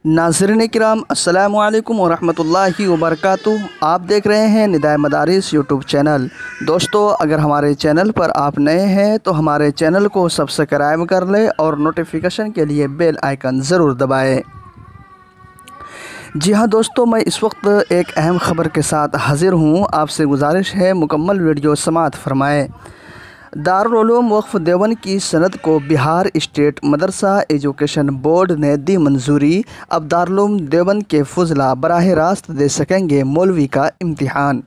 नाज़रीन किराम अस्सलामु अलैकुम वरहमतुल्लाहि वबरकातुहू। आप देख रहे हैं निदाए मदारिस यूट्यूब चैनल। दोस्तों, अगर हमारे चैनल पर आप नए हैं तो हमारे चैनल को सब्सक्राइब कर लें और नोटिफिकेशन के लिए बेल आइकन ज़रूर दबाएं। जी हाँ दोस्तों, मैं इस वक्त एक अहम ख़बर के साथ हाज़िर हूँ। आपसे गुजारिश है मुकम्मल वीडियो समाअत फरमाएँ। दारुल उलूम वaqf देवबंद की सनद को बिहार स्टेट मदरसा एजुकेशन बोर्ड ने दी मंजूरी। अब दारुल उलूम देवबंद के फुज़ला बराह रास्त दे सकेंगे मौलवी का इम्तिहान।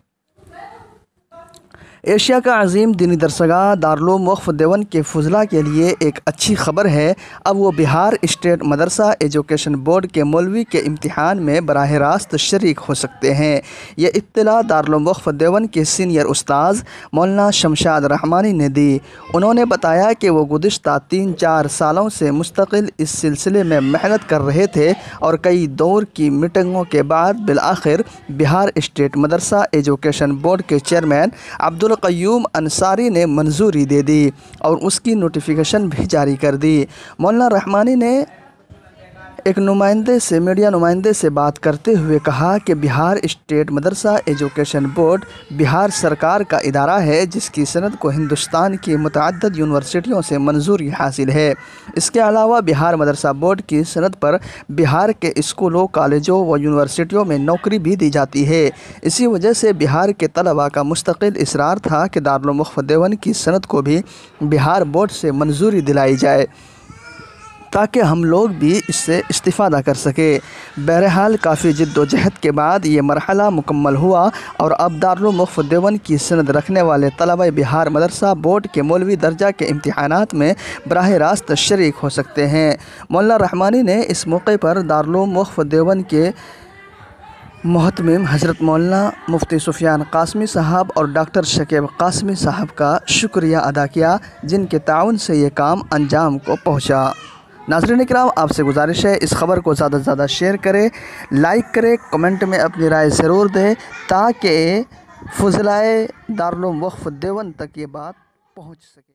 एशिया का अजीम दीनी दरसगाह दारुल उलूम वaqf देवबंद के फुज़ला के लिए एक अच्छी ख़बर है। अब वो बिहार स्टेट मदरसा एजुकेशन बोर्ड के मौलवी के इम्तिहान में बराह रास्त शरीक हो सकते हैं। ये इत्तला दारुल उलूम वaqf देवबंद के सीनियर उस्ताद मौलाना शमशाद रहमानी ने दी। उन्होंने बताया कि वो गुज़िश्ता 3-4 सालों से मुस्तकिल इस सिलसिले में मेहनत कर रहे थे और कई दौर की मीटिंगों के बाद बिलाखिर बिहार स्टेट मदरसा एजुकेशन बोर्ड के चेयरमैन अब्दुल क़य्यूम अंसारी ने मंजूरी दे दी और उसकी नोटिफिकेशन भी जारी कर दी। मौलाना रहमानी ने एक मीडिया नुमाइंदे से बात करते हुए कहा कि बिहार स्टेट मदरसा एजुकेशन बोर्ड बिहार सरकार का इदारा है जिसकी सनद को हिंदुस्तान की मुतअद्दिद यूनिवर्सिटियों से मंजूरी हासिल है। इसके अलावा बिहार मदरसा बोर्ड की सनद पर बिहार के स्कूलों, कॉलेजों व यूनिवर्सिटियों में नौकरी भी दी जाती है। इसी वजह से बिहार के तलबा का मुस्तकिल इसरार था कि दारुल उलूम वaqf देवबंद की सनद को भी बिहार बोर्ड से मंजूरी दिलाई जाए ताकि हम लोग भी इससे इस्तिफ़ादा कर सके। बहरहाल काफ़ी जिद्दोजहद के बाद ये मरहला मुकम्मल हुआ और अब दारुल उलूम वaqf देवबंद की सनद रखने वाले तलबा बिहार मदरसा बोर्ड के मौलवी दर्जा के इम्तिहानात में बराह रास्त शरीक हो सकते हैं। मौलाना रहमानी ने इस मौके पर दारुल उलूम वaqf देवबंद के मोहतमिम हज़रत मौलाना मुफ्ती सुफियान कासमी साहब और डॉक्टर शकीब कासमी साहब का शुक्रिया अदा किया, जिनके ताउन से ये काम अंजाम को पहुँचा। नाज़रीन किराम, आपसे गुजारिश है इस ख़बर को ज़्यादा से ज़्यादा शेयर करें, लाइक करें, कमेंट में अपनी राय ज़रूर दें ताकि फुज़लाए दारुल उलूम वaqf देवबंद तक ये बात पहुँच सके।